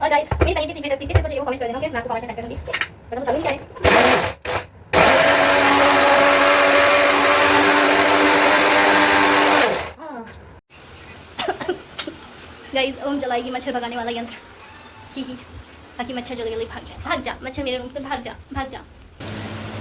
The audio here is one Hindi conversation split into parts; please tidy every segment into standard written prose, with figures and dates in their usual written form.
और गाइस मेरी पनीर की सीक्रेट रेसिपी किसी को चाहिए वो कमेंट कर देना, ओके? मैं आपको कमेंट में टैग करूंगी। बट चलो क्या है गाइस, ओम चलाएगी मच्छर भगाने वाला यंत्र, ही ताकि मच्छर जल्दी जल्दी भाग जाए। भाग जा मच्छर, मेरे रूम से भाग जा, भाग जा।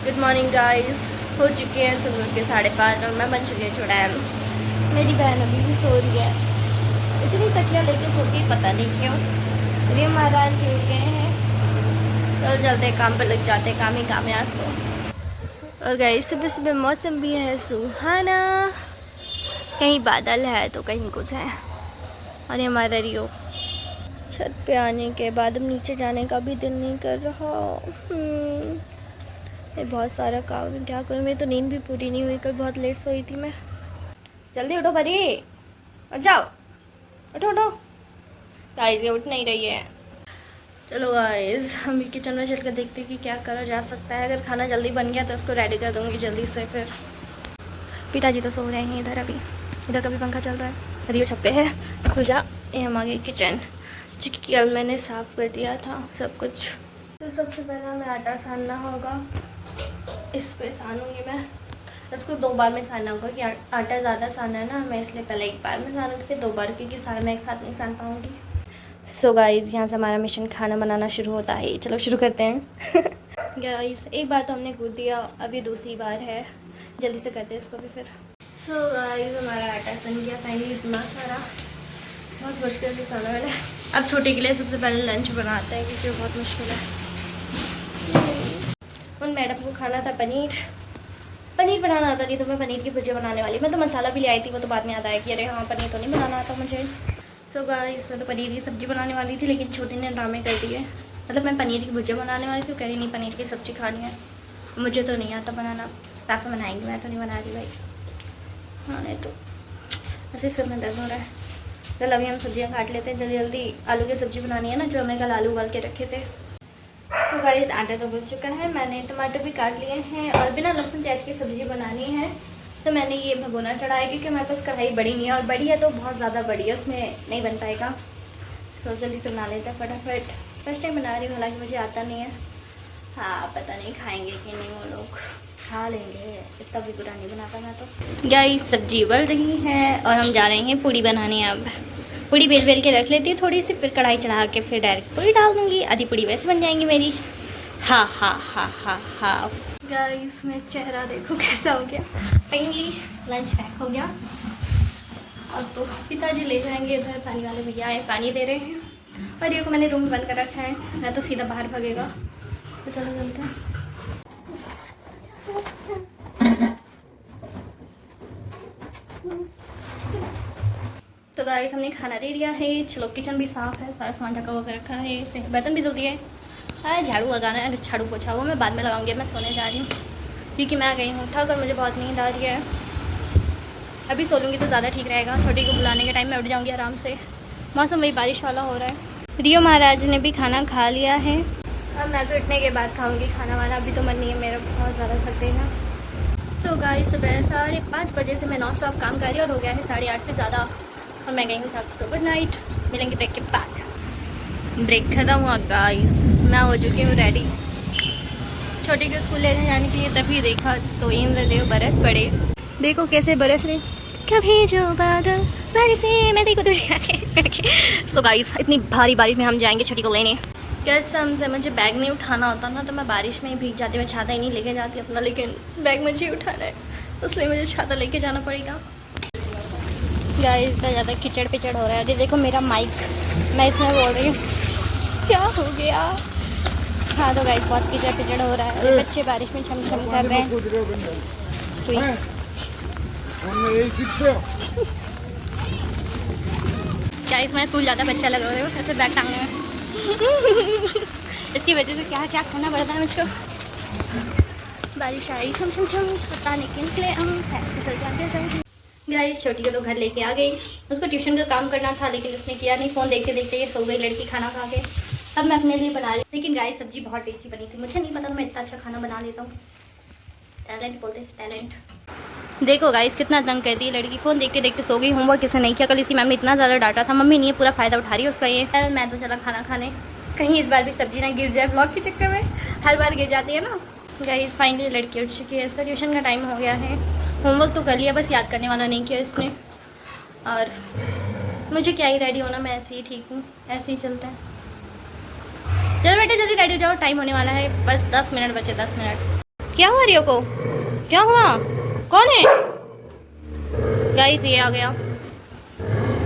गुड मॉर्निंग गाइस, हो चुके हैं सुबह के 5:30 और मैं बन चुकी हूँ चुड़ैल। मेरी बहन अभी भी सो रही है, इतनी तकिया लेके सोती है पता नहीं क्यों। ये महाराज खेल गए हैं, चल चलते काम पर लग जाते, काम ही काम है आज तो। और गाइस सुबह सुबह मौसम भी है सुहाना, कहीं बादल है तो कहीं कुछ है। और ये हमारा रियो छत पे आने के बाद अब नीचे जाने का भी दिल नहीं कर रहा। ये बहुत सारा काम है, क्या करूँ। मेरी तो नींद भी पूरी नहीं हुई, कल बहुत लेट सोई थी मैं। जल्दी उठो भरी, और जाओ, उठो उठो। गाइस ये उठ नहीं रही है। चलो गाइस हम भी किचन में चल कर देखते हैं कि क्या करा जा सकता है। अगर खाना जल्दी बन गया तो उसको रेडी कर दूँगी जल्दी से। फिर पिताजी तो सो रहे हैं इधर, अभी इधर का भी पंखा चल रहा है। रियो छत पे है, खुल जा। ये हम आ गए किचन, क्योंकि कल मैंने साफ़ कर दिया था सब कुछ। तो सबसे पहले हमें आटा सानना होगा, इस पे सानूंगी मैं। इसको 2 बार में सानना होगा कि आटा ज़्यादा सानना है ना, मैं इसलिए पहले 1 बार में सानूंगी फिर 2 बार, क्योंकि सारा मैं एक साथ नहीं सान पाऊँगी। सो गाइस यहाँ से हमारा मिशन खाना बनाना शुरू होता है। चलो शुरू करते हैं। गाइस एक बार तो हमने कूद दिया, अभी दूसरी बार है, जल्दी से करते हैं इसको भी फिर। सो गाइस हमारा आटा सन गया फाइनली, इतना सारा, बहुत मुश्किल से साना मैंने। अब छोटे के लिए सबसे पहले लंच बनाते हैं, क्योंकि बहुत मुश्किल है। उन मैडम को खाना था पनीर बनाना आता नहीं, तो मैं पनीर की भुजिया बनाने वाली। मैं तो मसाला भी ले आई थी, वो तो बाद में याद आया कि अरे हाँ पनीर तो नहीं बनाना आता मुझे। सो गाइस मैं तो पनीर की सब्ज़ी बनाने वाली थी, लेकिन छोटी ने ड्रामे कर दिए। मतलब मैं पनीर की भुजिया बनाने वाली थी, कह रही नहीं पनीर की सब्ज़ी खानी है। मुझे तो नहीं आता बनाना, पापा बनाएंगे, मैं तो नहीं बना रही भाई। हाँ नहीं तो ऐसे सिर में दर्द हो रहा है। चल अभी हम सब्जियाँ काट लेते हैं जल्दी जल्दी। आलू की सब्ज़ी बनानी है ना, जो हमने कल आलू उबाल के रखे थे। तो गाइस आटा तो बन चुका है, मैंने टमाटर भी काट लिए हैं और बिना लहसुन प्याज की सब्ज़ी बनानी है। तो मैंने ये भगोना चढ़ाया, क्योंकि हमारे पास कढ़ाई बड़ी नहीं है, और बड़ी है तो बहुत ज़्यादा बड़ी है, उसमें नहीं बन पाएगा। सो जल्दी से बना लेते हैं फटाफट। फर्स्ट टाइम बना रही हूँ, हालांकि मुझे आता नहीं है। हाँ पता नहीं खाएंगे कि नहीं, वो लोग खा लेंगे, इतना भी बुरा नहीं बनाता मैं तो। गाइस सब्जी उबल रही है और हम जा रहे हैं पूड़ी बनाने। अब पूड़ी बेल बेल के रख लेती है थोड़ी सी, फिर कढ़ाई चढ़ा के फिर डायरेक्ट पूड़ी डाल दूँगी, आधी पूड़ी वैसे बन जाएंगी मेरी। हाँ हाँ हाँ हाँ हाँ। गाइस मैं चेहरा देखो कैसा हो गया। फाइनली लंच पैक हो गया, और तो पिताजी ले जाएंगे इधर, पानी वाले भैया आए, पानी दे रहे हैं। और ये को मैंने रूम बंद कर रखा है, मैं तो सीधा बाहर भागेगा। तो चलो चलते हैं। तो गाइस हमने खाना दे दिया है, चलो किचन भी साफ़ है, सारा सामान ढका हुआ कर रखा है, सिंक बर्तन भी धुल दिए। अरे झाड़ू लगाना है, झाड़ू पोछा वो मैं बाद में लगाऊंगी। मैं सोने जा रही हूँ, क्योंकि मैं आ गई हूँ थक और मुझे बहुत नींद आ रही है। अभी सो लूँगी तो ज़्यादा ठीक रहेगा, छोटी को बुलाने के टाइम में उठ जाऊँगी आराम से। मौसम वही बारिश वाला हो रहा है। रियो महाराज ने भी खाना खा लिया है, अब मैं तो उठने के बाद खाऊँगी खाना वाना, अभी तो मन नहीं है मेरा, बहुत ज़्यादा थक गई ना। तो गाइस सुबह 5:30 बजे से मैं नॉन स्टॉप काम कर रही हूँ, और हो गया है 8:30 से ज़्यादा, और मैं गई हूँ थक। तो गुड नाइट, मिलेंगे ब्रेक के बाद। ब्रेक खत्म हुआ गाइस, मैं हो चुकी हूँ रेडी छोटे को स्कूल लेने जाने के लिए। तभी देखा तो इंद्रदेव बरस पड़े, देखो कैसे बरस रहे। कभी जो बादल बरसे मैं देखो तुझे। सो गाइस इतनी भारी बारिश में हम जाएंगे छोटी को लेने। कसम से मुझे बैग नहीं उठाना होता ना, तो मैं बारिश में ही भीग जाती, मैं छाता ही नहीं लेके जाती अपना, लेकिन बैग मुझे उठाना है, इसलिए मुझे छाता लेके जाना पड़ेगा। गाइस इतना ज़्यादा कीचड़ पिचड़ हो रहा है। ये देखो मेरा माइक, मैं इसमें बोल रही हूँ, क्या हो गया। हाँ तो गाइस बहुत कीचड़ पिचड़ हो रहा है, बच्चे बारिश में छम छम कर रहे हैं। गाइस मैं स्कूल जाता बच्चा लग रहा है ऐसे बैग टांगने में। इसकी वजह से क्या क्या खाना पड़ता है मुझको। बारिश आई छम छम छम, पता नहीं किन निकले हम फिसल जाते थे। गाइस छोटी को तो घर लेके आ गई, उसको ट्यूशन का काम करना था, लेकिन उसने किया नहीं, फ़ोन देखते देखते ये सो गई लड़की खाना खा के। अब मैं अपने लिए बना रही, लेकिन गाइस सब्जी बहुत टेस्टी बनी थी, मुझे नहीं पता मैं इतना अच्छा खाना बना लेता हूँ। टैलेंट बोलते टैलेंट। देखो गाइस कितना तंग करती है लड़की, फ़ोन देखते देखते सो गई। होमवर्क किसने नहीं किया, कल इसकी मैम ने इतना ज़्यादा डांटा था, मम्मी नहीं है पूरा फ़ायदा उठा रही है उसका ये। मैं तो चला खाना खाने, कहीं इस बार भी सब्जी ना गिर जाए ब्लॉग के चक्कर में, हर बार गिर जाती है ना। गाइस फाइनली लड़की उठ चुकी है, इसका ट्यूशन का टाइम हो गया है। होमवर्क तो कर लिया, बस याद करने वाला नहीं किया इसने। और मुझे क्या ही रेडी होना, मैं ऐसे ही ठीक हूँ, ऐसे ही चलते हैं। चलो बेटे जल्दी रेडी हो जाओ, टाइम होने वाला है, बस 10 मिनट बचे, 10 मिनट। क्या हुआ रियो को, क्या हुआ, कौन है? गाइस ये आ गया,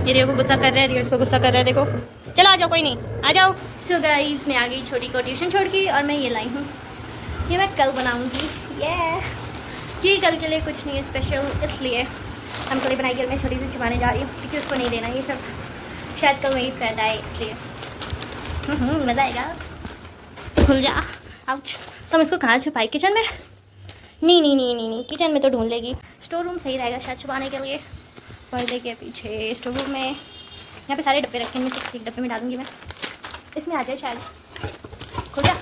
ये रियो को गुस्सा कर रहा है, रियो इसको गुस्सा कर रहा है, देखो। चलो आ जाओ, कोई नहीं, आ जाओ। सो गाइस मैं आ गई छोटी को ट्यूशन छोड़ के, और मैं ये लाई हूँ, ये मैं कल बनाऊँगी। ये कल के लिए कुछ नहीं है स्पेशल, इसलिए हम कल बनाएगी और मैं छोटी सी छुपाने जा रही हूँ क्योंकि उसको नहीं देना ये सब, शायद कल मेरी फ्रेंड आए इसलिए। मज़ा आएगा। खुल जा, आउच। तुम इसको कहाँ छुपाए, किचन में? नहीं, किचन में तो ढूंढ लेगी। स्टोर रूम सही रहेगा शायद छुपाने के लिए, पर्दे के पीछे स्टोर रूम में। यहाँ पे सारे डब्बे रखे हैं, मैं एक डब्बे में डालूंगी मैं, इसमें आ जाए शायद। खुल जा।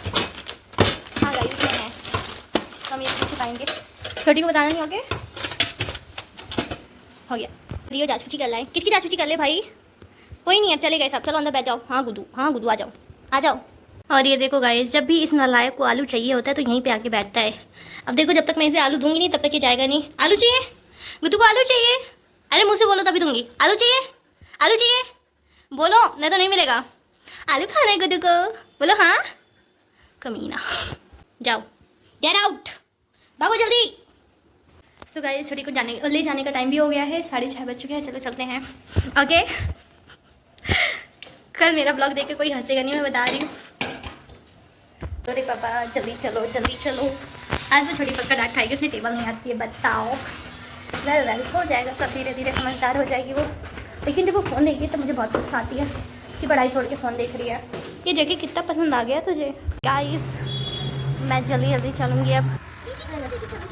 हाँ गाइस इसमें है, तो हम ये छुपाएंगे। छोटी को बताना नहीं आगे, हो गया। रियो जासूसी कर लाए, किसकी जासूसी कर ले भाई? कोई नहीं, अब चले गए सब, चलो अंदर बैठ जाओ। हाँ गुड्डू आ जाओ, आ जाओ। और ये देखो गाइस, जब भी इस नालायक को आलू चाहिए होता है तो यहीं पे आके बैठता है। अब देखो जब तक मैं इसे आलू दूंगी नहीं तब तक ये जाएगा नहीं। आलू चाहिए गुड्डू को, आलू चाहिए? अरे मुझसे बोलो तभी दूंगी। आलू चाहिए, आलू चाहिए, बोलो नहीं तो नहीं मिलेगा। आलू खाना है गुड्डू को, बोलो हाँ। कमीना, जाओ, गेट आउट, भागो जल्दी। तो गाइस छोटी को ले जाने का टाइम भी हो गया है, 6:30 बज चुके हैं, चलो चलते हैं। ओके कल मेरा ब्लॉग देख के कोई हंसेगा नहीं, मैं बता रही हूँ। अरे पापा जल्दी चलो जल्दी चलो, आज तो छोटी पक्का डांट खाएगी, उसने टेबल नहीं आती है, बताओ। वेल हो जाएगा सब, धीरे धीरे समझदार हो जाएगी वो। लेकिन जब वो फ़ोन देखी तो मुझे बहुत गुस्सा आती है कि पढ़ाई छोड़ के फ़ोन देख रही है। ये जगह कितना पसंद आ गया तुझे? गाइस मैं जल्दी चलूँगी अब।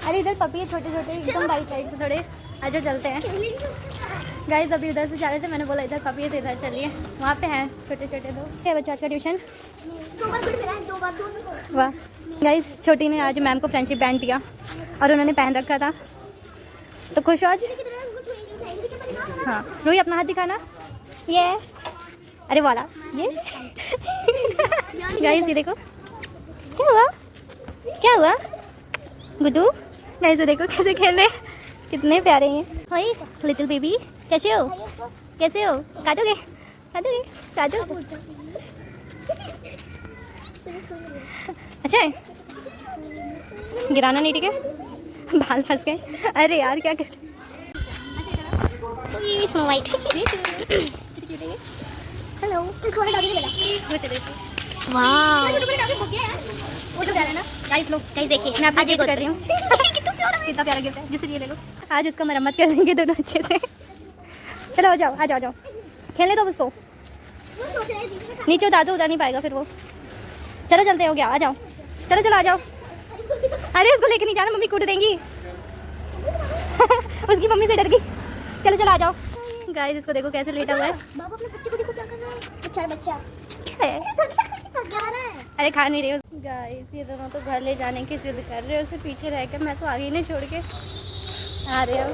अरे इधर पपी है छोटे छोटे एकदम बाई साइड से थोड़े, आजो चलते हैं। गाइस अभी उधर से जा रहे थे, मैंने बोला इधर पपी है तो इधर चलिए, वहाँ पे हैं छोटे छोटे दो। क्या बच्चा आज का ट्यूशन? वाह गाइस छोटी ने आज मैम को फ्रेंडशिप बैंड दिया और उन्होंने पहन रखा था, तो खुश हो आज? हाँ रोही अपना हाथ दिखाना, ये अरे वाला ये गाइस ये देखो, क्या हुआ गुड्डू? गाइस देखो कैसे खेल रहे, कितने प्यारे हैं। हाय लिटिल बेबी, कैसे हो काटोगे अच्छा है, गिराना नहीं ठीक है, बाल फंस गए। अरे यार क्या कर, स्नो वाइट हेलो वाह वो जो प्यारा है ना। गाइस लो गाइस देखिए, मैं आपको गिफ्ट कर रही हूँ कितना प्यारा गिफ्ट है, जिसे ये ले लो। आज उसका मरम्मत कर देंगे दोनों अच्छे से। चलो आ जाओ खेलने दो उसको, नीचे उतार दो, उतार नहीं पाएगा फिर वो। चलो चलते हो गया, आ जाओ, चलो आ जाओ। अरे उसको लेके नहीं जाना, मम्मी कूट देंगी उसकी मम्मी से डर गई। चलो आ जाओ। गाइस इसको देखो कैसे लेटा हुआ है, बाबा अपने बच्चे को देखो क्या कर रहा है, बच्चा क्या है? अरे खा नहीं रही हो। गाइस ये दोनों तो घर ले जाने की जिद कर रहे हो, उसे पीछे रह के, मैं तो आगे नहीं छोड़ के आ रहे हो।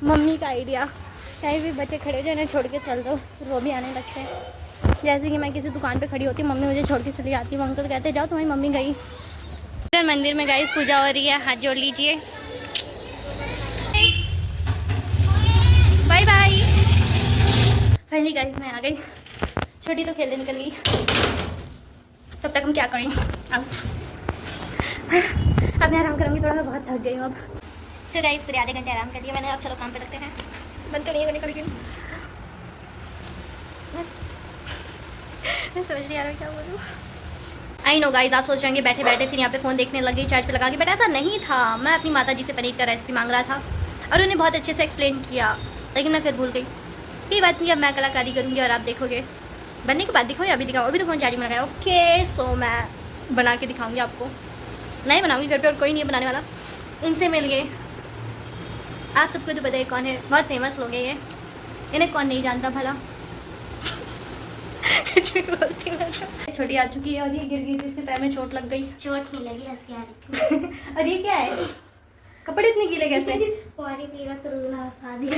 मम्मी का आइडिया, कहीं भी बच्चे खड़े हो जाए छोड़ के चल दो, फिर वो भी आने लगते हैं। जैसे कि मैं किसी दुकान पे खड़ी होती, मम्मी मुझे छोड़ के चली आती, वो अंकल कहते जाओ तुम्हारी मम्मी गई। मंदिर में गाइस पूजा हो रही है, हाथ जोड़ लीजिए, बाय बाय। फाइनली गाइस मैं आ गई, छोटी तो खेलने निकल गई, तब तक हम क्या करें, आउट। अब मैं आराम करूँगी थोड़ा, मैं बहुत थक गई हूँ अब। तो गाइस पूरे आधे घंटे आराम कर लिया मैंने, अब चलो काम पे लगते हैं। बंद तो नहीं करने का, मैं समझ नहीं आ रहा क्या बोलूँ। आई नो गाइस आप सोच रहे होंगे बैठे बैठे फिर यहाँ पे फ़ोन देखने लगी, चार्ज पे लगा के, बट ऐसा नहीं था। मैं अपनी माता जी से पनीर का रेसिपी मांग रहा था और उन्हें बहुत अच्छे से एक्सप्लेन किया, लेकिन मैं फिर भूल गई। कोई बात नहीं, अब मैं कलाकारी करूँगी और आप देखोगे। बनने के बाद दिखाओ या अभी दिखाओ? अभी तो फ़ोन चार्जिंग में लगाया। ओके सो मैं बना के दिखाऊँगी आपको, नहीं बनाऊँगी घर पे, और कोई नहीं है बनाने वाला। इनसे मिलिए, आप सबको तो पता है कौन है, बहुत फेमस लोग हैं ये, इन्हें कौन नहीं जानता भला। कुछ भी बोलती मैं। छोटी आ चुकी है और ये गिर गई थी, इसके पैर में चोट लग गई। चोट नहीं लगी, हंसी आ रही थी। और ये क्या है? कपड़े इतने गीले कैसे? पानी पीला तो रोना हंसा दिया।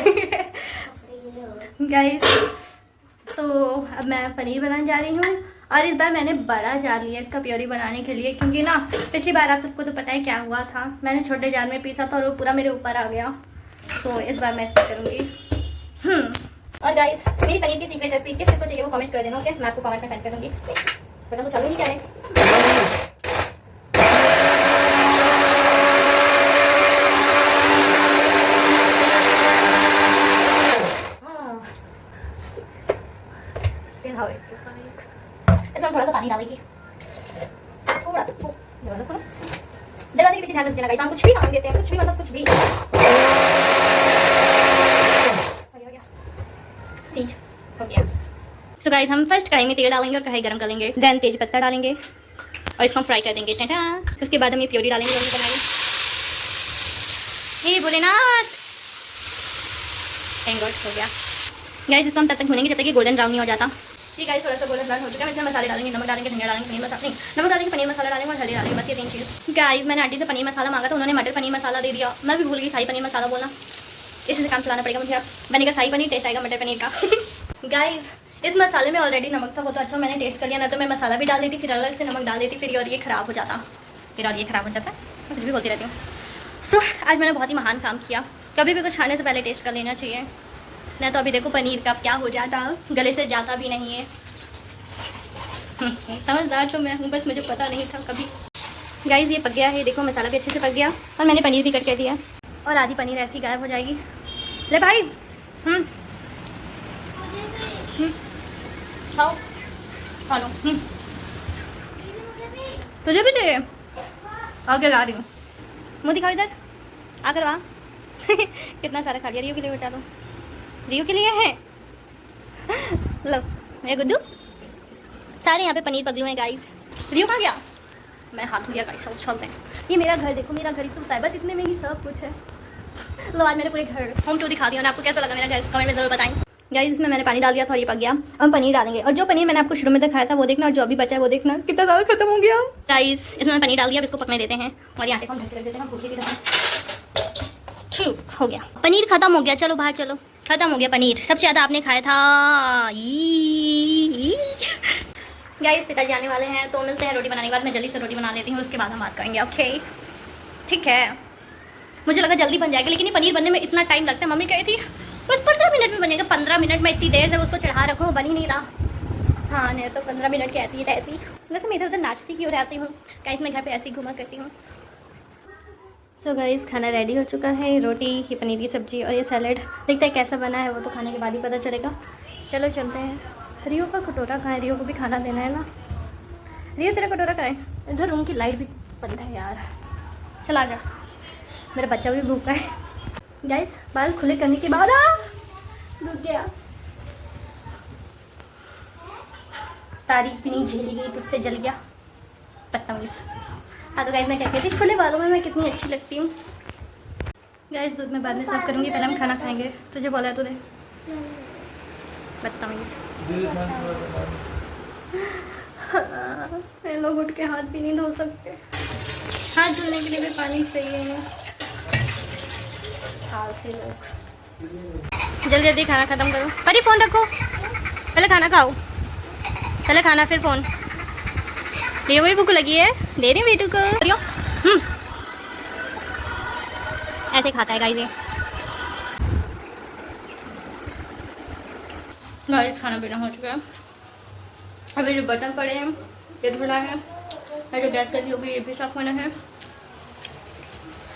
गाइस तो अब मैं पनीर बनाने जा रही हूँ और इस बार मैंने बड़ा जार लिया इसका प्योरी बनाने के लिए, क्योंकि ना पिछली बार आप सबको तो पता है क्या हुआ था, मैंने छोटे जार में पीसा था और वो पूरा मेरे ऊपर आ गया। तो इस बार मैं इसका करूँगी। और गाइस मेरी पनीर की सीक्रेट रेसिपी किस किसको चाहिए वो कमेंट कर देना, ओके? मैं आपको कमेंट में सेंड कर दूँगी, वरना तो चलो नहीं क्या है। इसमें थोड़ा सा पानी डालेगी, थोड़ा सा दरवाजे के पीछे ध्यान देना गाइस, हम कुछ भी काम देते हैं, कुछ भी मतलब कुछ भी। सी हो गया। सो गाइस हम फर्स्ट कढ़ाई में तेल डालेंगे और कढ़ाई गरम कर लेंगे, देन तेज पत्ता डालेंगे और इसको हम फ्राई कर देंगे। टाटा। उसके बाद हम ये प्योरी डालेंगे जो बनाएंगे। हे भोलेनाथ, थैंक गॉड हो गया। गाइस इसको हम तब तक भूनेंगे जब तक ये गोल्डन ब्राउन नहीं हो जाता। ठीक है, थोड़ा सा गोल्डन ब्राउन हो चुका है। इसमें मसाले डालेंगे, नमक डालेंगे, धनिया डालेंगे, पनीर मसाला नहीं, नमक डालेंगे, पनीर मसाला डालेंगे और हल्दी डालेंगे, बस ये 3 चीज़। गाइस मैंने आंटी से पनीर मसाला मांगा था, उन्होंने मटर पनीर मसाला दे दिया, मैं भी भूल गई शाही पनीर मसाला बोलना। इसी से काम चलाना पड़ेगा मुझे। अब बनेगा शाही पनीर, टेस्ट आएगा मटर पनीर का। गाइस इस मसाले में ऑलरेडी नमक था, वो तो अच्छा मैंने टेस्ट कर लिया, ना तो मैं मसाला भी डाल देती फिर अलग से नमक डाल देती फिर और ये ख़राब हो जाता, मैं कुछ भी बोलती रहती हूँ। सो आज मैंने बहुत ही महान काम किया। कभी भी कुछ खाने से पहले टेस्ट कर लेना चाहिए, नहीं तो अभी देखो पनीर का क्या हो जाता, गले से जाता भी नहीं है। समझदार तो मैं हूँ, बस मुझे पता नहीं था कभी। गाइस ये पक गया है, देखो मसाला भी अच्छे से पक गया और मैंने पनीर भी कट कर दिया और आधी पनीर ऐसी गायब हो जाएगी। ले भाई खाओ, खा लो। तुझे भी चाहिए? आगे ला रही हूँ, मुँह दिखाओ इधर, आकर वहाँ। कितना सारा खा लिया, रियो के लिए बता दो, रियो के लिए है। लो मेरे गुड्डू, सारे यहाँ पे पनीर पगलू हैं गाइस। रियो कहाँ गया? मैं हाथ लिया गाइस, चलते हैं। ये मेरा घर देखो, मेरा घर तो है, बस इतने में ही सब कुछ है। लो आज मैंने पूरे घर होम टूर दिखा दिया ना, आपको कैसा लगा मेरा घर कमेंट में ज़रूर बताएं। गाइस इसमें मैंने पानी डाल दिया था और ये पक गया। अब हम पनीर डालेंगे और जो पनीर मैंने आपको शुरू में दिखाया था वो देखना और जो अभी बचा है वो देखना, कितना ज़्यादा खत्म हो गया। गाइस इसमें पनीर डाल दिया, इसको पकने देते हैं और यहाँ पे हम ढक के रख देते हैं, भूखे की तरह। हो गया पनीर, खत्म हो गया। चलो बाहर चलो, खत्म हो गया पनीर। सबसे ज़्यादा आपने खाया था। गाइस पिताजी आने वाले हैं तो मिलते हैं रोटी बनाने के बाद। मैं जल्दी से रोटी बना लेती हूँ, उसके बाद हम बात करेंगे, ओके? ठीक है, मुझे लगा जल्दी बन जाएगा लेकिन ये पनीर बनने में इतना टाइम लगता है। मम्मी कही थी बस 15 मिनट में बनेगा। 15 मिनट में इतनी देर से उसको चढ़ा रखो, बन ही नहीं रहा। हाँ नहीं तो 15 मिनट की ऐसी है ऐसी। वैसे मैं इधर उधर नाचती क्यों रहती हूँ गाइस, मैं घर पे ऐसे ही घुमा करती हूँ। सो गाइस खाना रेडी हो चुका है, रोटी, ये पनीर की सब्जी और ये सैलेड। देखते हैं कैसा बना है, वो तो खाने के बाद ही पता चलेगा। चलो चलते हैं। रियो का कटोरा कहाँ है? रियो को भी खाना देना है ना। रियो तेरा कटोरा कहाँ है? इधर रूम की लाइट भी बंद है यार, चला जा, मेरा बच्चा भी भूखा है। गाइस बाल खुले करने के बाद डूब गया। तारीफ भी नहीं झेली गई, तुझसे जल गया, बदतमीज। हाँ तो गाइस मैं क्या कहती थी, खुले बालों में मैं कितनी अच्छी लगती हूँ। गाइस दूध में बाद में सर्व करूँगी, पहले हम खाना खाएंगे। तुझे बोला है तूने, बदतमीज। लोग उठ के हाथ भी नहीं धो सकते, हाथ धोने के लिए भी पानी चाहिए। से लोग जल्दी जल्दी खाना खत्म करो। अरे फ़ोन रखो, पहले खाना खाओ, पहले खाना फिर फ़ोन। ये वही भूख लगी है, दे रही बेटू को। ऐसे खाता है गाइस ये। गाइस खाना पीना हो चुका है, अभी जो बर्तन पड़े हैं ये धोना है, जो गैस गली होगी ये भी साफ होना है।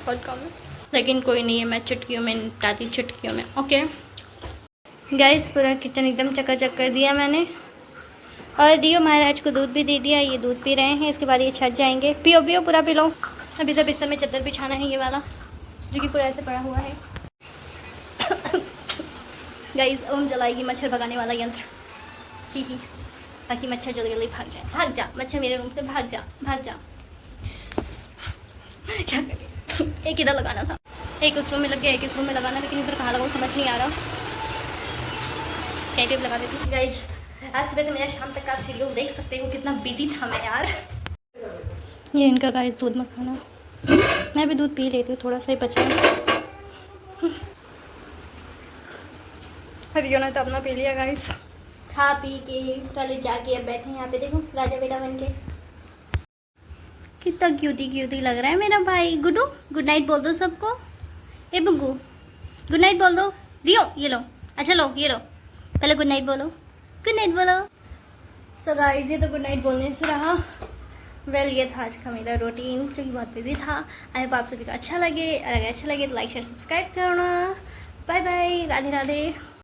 बहुत कम है लेकिन कोई नहीं है, मैं चुटकियों में निपटाती, चुटकियों में। ओके गाइस पूरा किचन एकदम चकाचक कर दिया मैंने और दियो महाराज को दूध भी दे दिया। ये दूध पी रहे हैं, इसके बाद ये छत जाएंगे। पियो पियो पूरा पी लो। अभी तो बिस्तर में चादर बिछाना है ये वाला जो कि पूरा ऐसे पड़ा हुआ है। गाइस ओम जलाएगी मच्छर भगाने वाला यंत्र, ही ताकि मच्छर जल्दी जल्दी भाग जाए। भाग जा मच्छर, मेरे रूम से भाग जा, भाग जा। क्या करें, एक इधर लगाना था, एक उस रूम में लग गया, एक इस रूम में लगाना, लेकिन फिर कहाँ लगाऊँ समझ नहीं आ रहा। क्या टेप लगा देती। गाइस आज सुबह से मेरा शाम तक का शेड्यूल देख सकते हो, कितना बिजी था मैं यार। ये इनका गाइस दूध मखाना मैं भी दूध पी लेती हूँ, थोड़ा सा ही बचा है। हरियो ने तो अपना पी लिया गाइस। खा पी के टॉयलेट जाके अब बैठे हैं यहाँ पे, देखो राजा बेटा बन के। कितना क्यूटी क्यूटी लग रहा है मेरा भाई। गुड्डू गुड नाइट बोल दो सबको। ए बुग्गू गुड नाइट बोल दो। रियो ये लो, अच्छा लो ये लो, पहले गुड नाइट बोलो, गुड नाइट बोलो। सो गाइस ये तो गुड नाइट बोलने से रहा। ये था आज का मेरा रूटीन जो कि बहुत बिजी था। आई होप आप सभी को अच्छा लगे, और अगर अच्छा लगे तो लाइक शेयर सब्सक्राइब करना। Bye bye, Radhe Radhe.